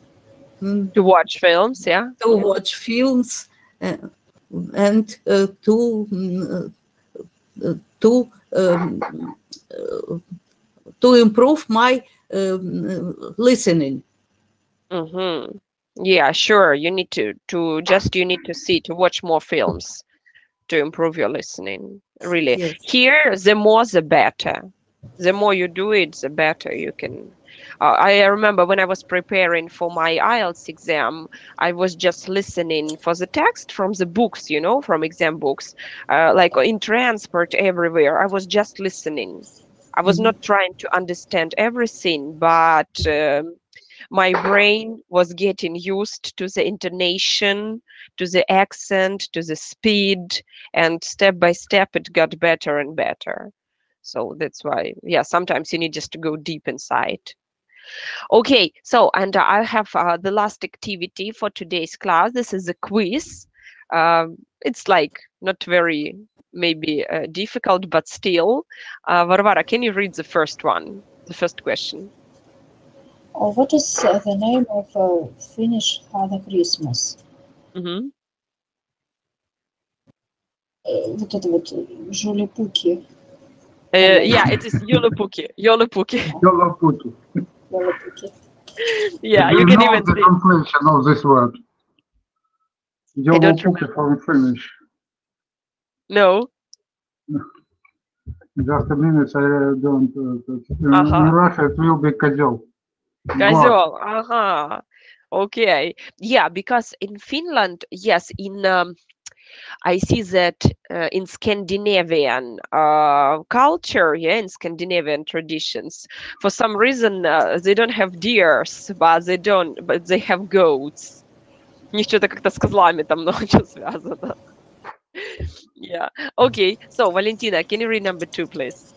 To watch films, yeah. To watch films and to improve my listening. Yeah, sure. You need to watch more films to improve your listening. Really, yes. Here, the more the better. The more you do it, the better you can. I remember when I was preparing for my IELTS exam, I was just listening for the text from the books, you know, from exam books, like in transport everywhere. I was just listening. I was not trying to understand everything, but my brain was getting used to the intonation, to the accent, to the speed, and step by step it got better and better. So that's why, yeah, sometimes you need just to go deep inside. Okay, so, and I have the last activity for today's class. This is a quiz. It's like not very maybe difficult, but still. Varvara, can you read the first one, the first question? What is the name of Finnish Father Christmas? Mm-hmm. Вот это вот жулипуки. Yeah, it is Joulupuki. Joulupuki. Joulupuki. Жулипуки. Yeah, Do you you can know even the see. translation of this word? I don't Joulupuki from Finnish. No. Just a minute, I don't. In Uh-huh. Russia, it will be козел. Козел. Uh-huh. Okay. Yeah, because in Finland, yes, in I see that in Scandinavian culture, yeah, in Scandinavian traditions, for some reason they don't have deers, but they have goats. У них что-то как-то с козлами там много чего связано. Yeah. Okay. So, Valentina, can you read number 2, please?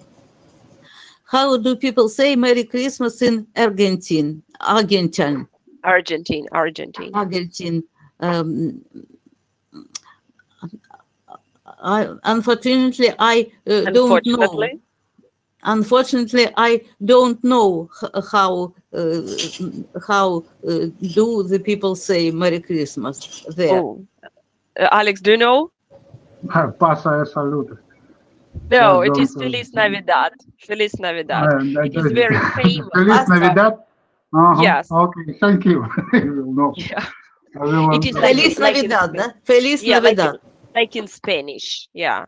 How do people say Merry Christmas in Argentine? Argentine. Unfortunately, I don't know. Unfortunately, I don't know how do the people say Merry Christmas there. Oh. Alex, do you know? Pasa salute. No, it is Feliz Navidad. Feliz Navidad. It is very famous. Feliz Navidad? Yes. Okay, thank you. No. Yeah. It is Feliz Navidad, да? Feliz Navidad. Like in Spanish, yeah.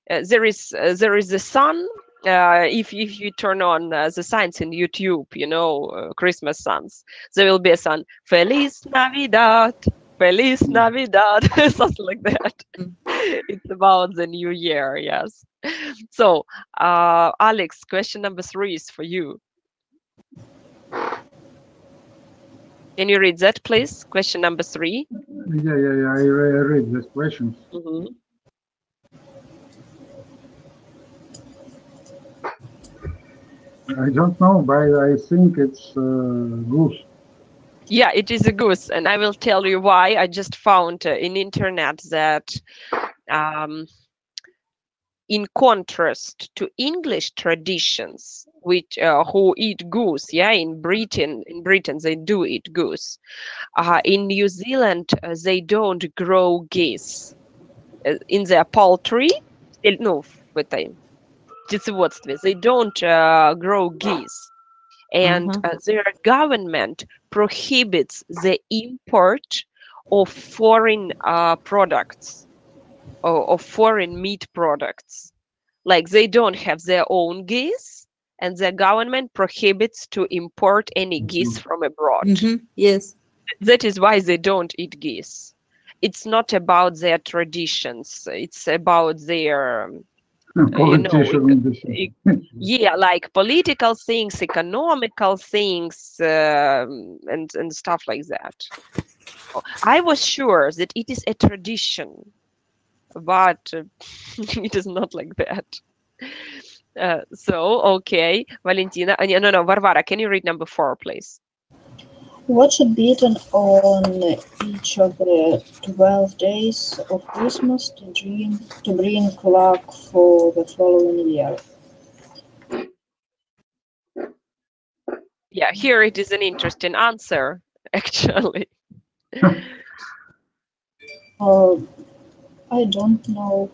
There is the sun. If you turn on the signs in YouTube, you know, Christmas songs, there will be a song, Feliz Navidad, Feliz Navidad, something like that. It's about the new year, yes. So, Alex, question number 3 is for you. Can you read that, please? Question number 3. Yeah. I read this question. Mm-hmm. I don't know, but I think it's goose. Yeah, it is a goose, and I will tell you why. I just found in internet that in contrast to English traditions, which who eat goose, yeah, in Britain they do eat goose. In New Zealand, they don't grow geese in their poultry. No, птицеводстве, they don't grow geese. And their government prohibits the import of foreign products or of foreign meat products. Like they don't have their own geese, and the government prohibits to import any geese from abroad. Yes. That is why they don't eat geese. It's not about their traditions. It's about their yeah, like political things, economical things, and stuff like that. I was sure that it is a tradition, but it is not like that. So, okay, Valentina, no, Varvara, can you read number 4, please? What should be eaten on each of the 12 days of Christmas to bring luck for the following year? Yeah, here it is an interesting answer, actually. I don't know.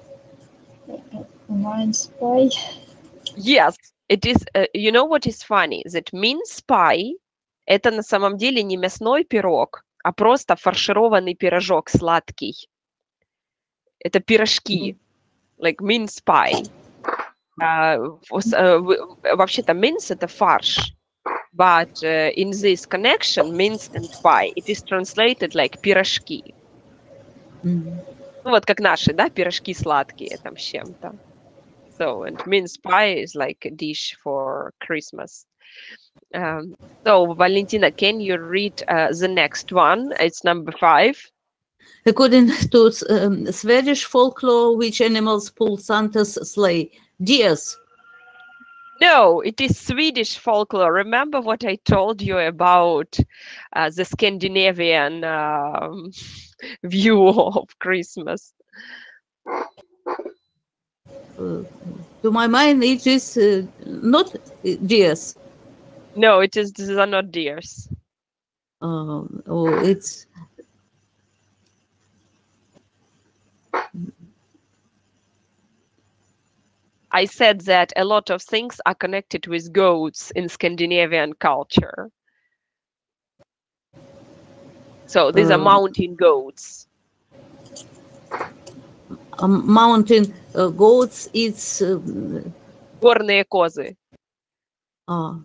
Mince pie? Yes, it is. You know what is funny? That mince pie это на самом деле не мясной пирог, а просто фаршированный пирожок сладкий. Это пирожки, like mince pie. Вообще-то mince это фарш, but in this connection, mince and pie, it is translated like пирожки. Ну вот как наши, да, пирожки сладкие там с чем-то. So, and mince pie is like a dish for Christmas. So, Valentina, can you read the next one? It's number 5. According to Swedish folklore, which animals pull Santa's sleigh? Deers. No, it is Swedish folklore. Remember what I told you about the Scandinavian view of Christmas? To my mind, it is not deers. No, these are not deers. It's I said that a lot of things are connected with goats in Scandinavian culture. So these are mountain goats. Mountain goats. It's Горные козы. ah.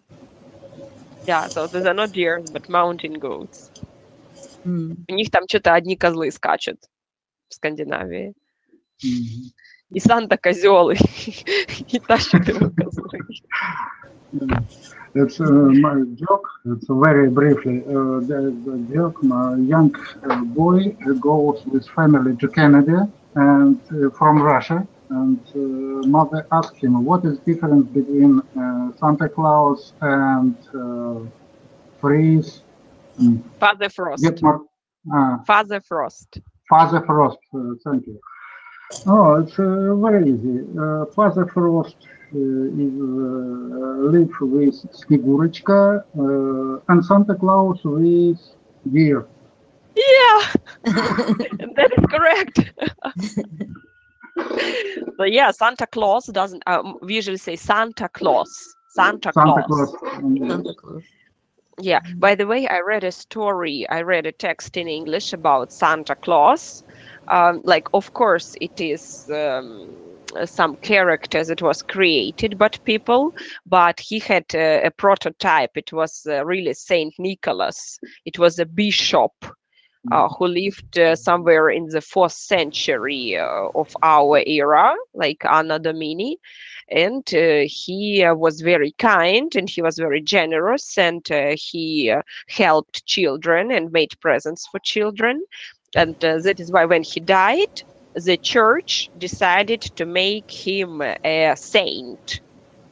Yeah, so these are not deers, but mountain goats. Mm. У них там что-то одни козлы скачут в Скандинавии. Mhm. И Санта козел, и тащит его козлы. It's my joke. It's very briefly. The joke. My young boy goes with family to Canada and from Russia, and mother asked him, "What is difference between Santa Claus and Freeze?" Father Frost. Father Frost. Father Frost. Thank you. Oh, it's very easy. Father Frost live with Снегурочка and Santa Claus with deer. Yeah, that is correct. So yeah, Santa Claus doesn't. We usually say Santa Claus. Santa Claus. Santa Claus. Yeah. By the way, I read a story. I read a text in English about Santa Claus. Like, of course, it is some character that was created by people, but he had a prototype. It was really Saint Nicholas. It was a bishop who lived somewhere in the 4th century of our era, like Anno Domini. And he was very kind and he was very generous, and he helped children and made presents for children. And that is why when he died, the church decided to make him a saint.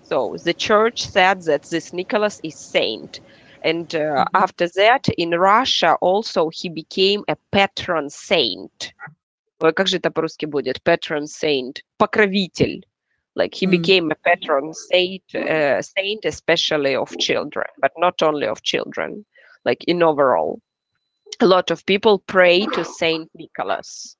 So the church said that this Nicholas is saint. And after that, in Russia also he became a patron saint. Ой, как же это по-русски будет? Patron saint. Покровитель. Like he became a patron saint, especially of children, but not only of children, like in overall. A lot of people pray to Saint Nicholas.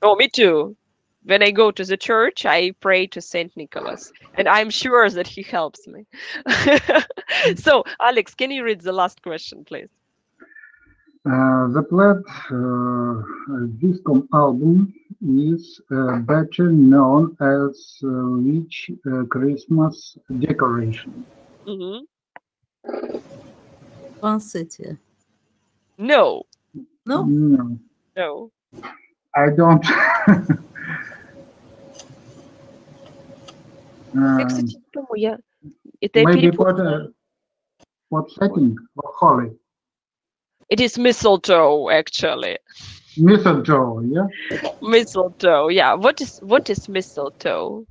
Oh, me too. When I go to the church, I pray to Saint Nicholas, and I'm sure that he helps me. So, Alex, can you read the last question, please? The Plaid disco album is better known as which Christmas decoration? Poinsettia. No. No? No. No. I don't. Я, кстати, не думаю, это я Maybe перепутала. what setting or holly? It is mistletoe, actually. Mistletoe, yeah. Mistletoe, yeah. What is mistletoe?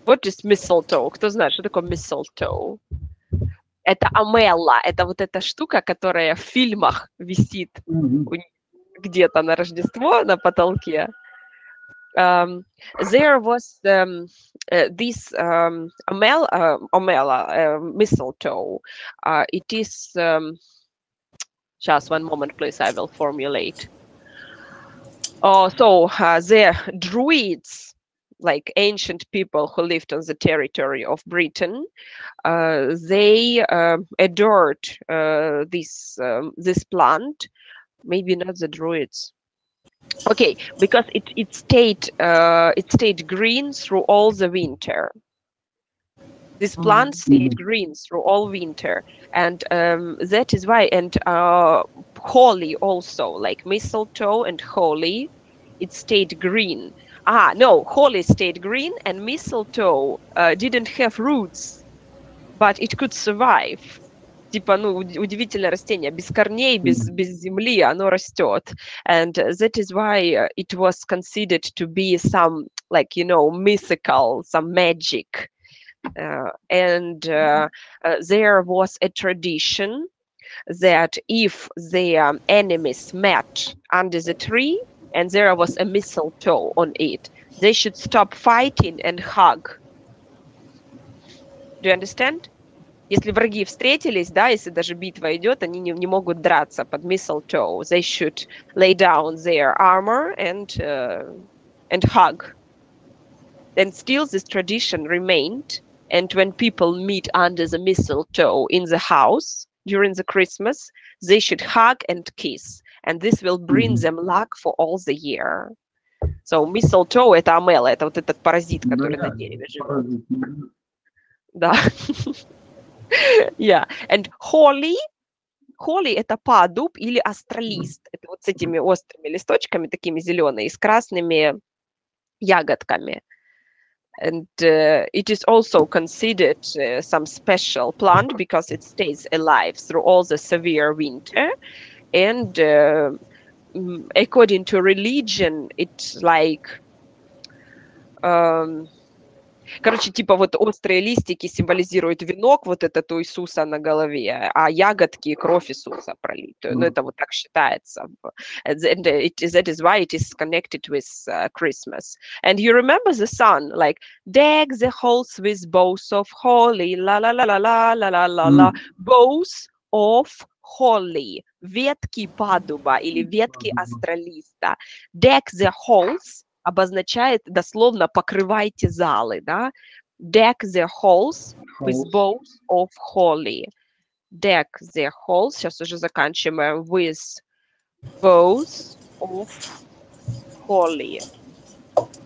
What is mistletoe? Кто знает, что такое mistletoe? Это амелла, это вот эта штука, которая в фильмах висит где-то на Рождество на потолке. There was this amela, mistletoe. It is just one moment, please. I will formulate. So the Druids, like ancient people who lived on the territory of Britain, they adored this plant. Maybe not the Druids. Okay, because it stayed green through all the winter. This plant stayed green through all winter, and that is why. And holly also, like mistletoe and holly, it stayed green. No, holly stayed green, and mistletoe didn't have roots, but it could survive. типа, ну, удивительное растение, без корней, без земли оно растет. And that is why it was considered to be some, like, you know, mythical, some magic. And there was a tradition that if the enemies met under the tree and there was a mistletoe on it, they should stop fighting and hug. Do you understand? Если враги встретились, да, если даже битва идет, они не могут драться под mistletoe. They should lay down their armor and hug. And still this tradition remained. And when people meet under the mistletoe in the house during the Christmas, they should hug and kiss. And this will bring them luck for all the year. So mistletoe — это амела, это вот этот паразит, который на дереве живет. Да. Yeah. And holly — это падуб или астролист. Это вот с этими острыми листочками, такими зеленые, и с красными ягодками. And it is also considered some special plant because it stays alive through all the severe winter. And according to religion, it's like... Короче, типа вот острые листики символизируют венок вот этот у Иисуса на голове, а ягодки — кровь Иисуса пролитую. Ну, это вот так считается. And that is why it is connected with Christmas. And you remember the song, like, deck the halls with boughs of holly, la la la la la la la la la, boughs of holly, ветки падуба или ветки астролиста. Deck the halls обозначает дословно покрывайте залы, да? Deck the halls with boughs of holly. Deck the halls, сейчас уже заканчиваем, with boughs of holly.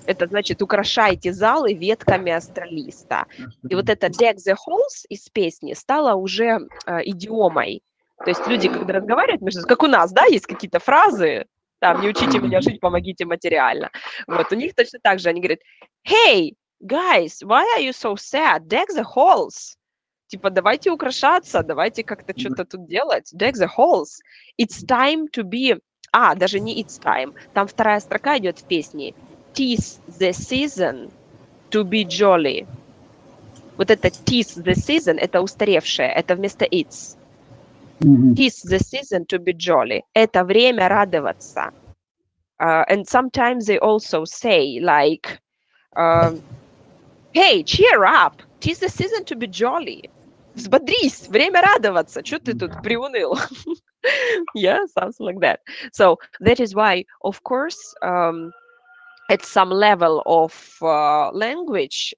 Это значит украшайте залы ветками астролиста. И вот это deck the halls из песни стало уже идиомой. То есть люди, когда разговаривают между собой, как у нас, да, есть какие-то фразы, там, не учите меня жить, помогите материально. Вот, у них точно так же, они говорят, hey, guys, why are you so sad? Deck the halls. Типа, давайте украшаться, давайте как-то что-то тут делать. Deck the halls. It's time to be... даже не it's time. Там вторая строка идет в песне. 'Tis the season to be jolly. Вот это 'tis the season, это устаревшее, это вместо it's. 'Tis the season to be jolly. Это время радоваться. And sometimes they also say, like, hey, cheer up. 'Tis the season to be jolly. Взбодрись, время радоваться. Чё ты тут приуныл? Yeah, something like that. So that is why, of course, at some level of language,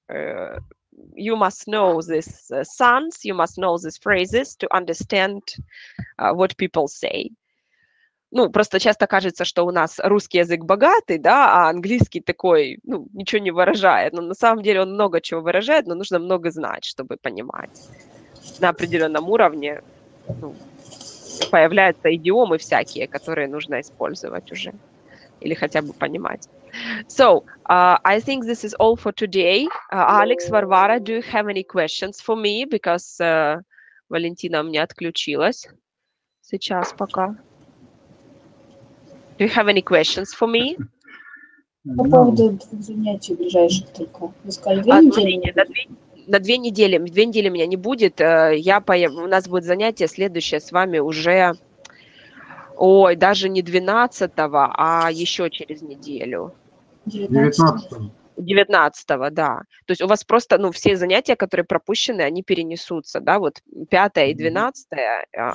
you must know these sounds, you must know these phrases to understand what people say. Ну, просто часто кажется, что у нас русский язык богатый, да, а английский такой, ну, ничего не выражает. Но на самом деле он много чего выражает, но нужно много знать, чтобы понимать. На определенном уровне появляются идиомы всякие, которые нужно использовать уже или хотя бы понимать. So, I think this is all for today. Alex, Varvara, do you have any questions for me? Because Валентина у меня отключилась сейчас пока. Do you have any questions for me? По поводу двух занятий ближайших только. Вы сказали, 2 недели? На 2 недели. 2 недели меня не будет. У нас будет занятие следующее с вами уже... Ой, даже не 12-го, а еще через неделю. 19-го. 19-го, да. То есть у вас просто, ну, все занятия, которые пропущены, они перенесутся, да, вот 5 и 12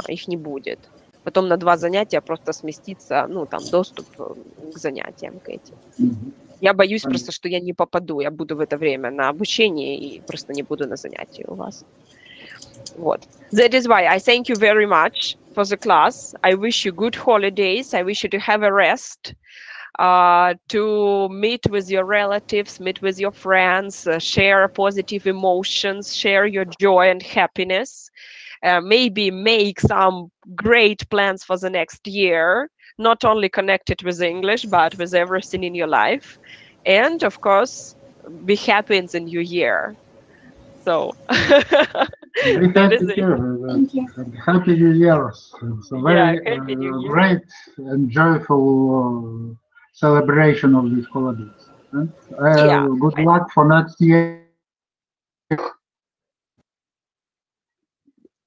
их не будет. Потом на 2 занятия просто сместится, ну, там, доступ к занятиям к этим. Я боюсь просто, что я не попаду, я буду в это время на обучении и просто не буду на занятии у вас. Вот. That is why I thank you very much for the class. I wish you good holidays. I wish you to have a rest, to meet with your relatives, meet with your friends, share positive emotions, share your joy and happiness. Maybe make some great plans for the next year, not only connected with English, but with everything in your life. And of course, be happy in the new year. So We that have is to it. hear Thank you. Happy New Year. It's a Yeah, very happy New Year. great and joyful celebration of these holidays. And Yeah. good luck for next year.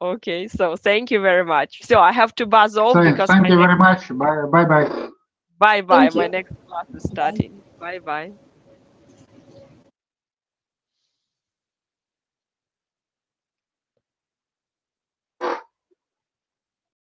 Okay. So thank you very much. So I have to buzz off because Thank my you next very much. Bye bye. bye bye. Thank My you. next class is Bye. starting. Bye bye.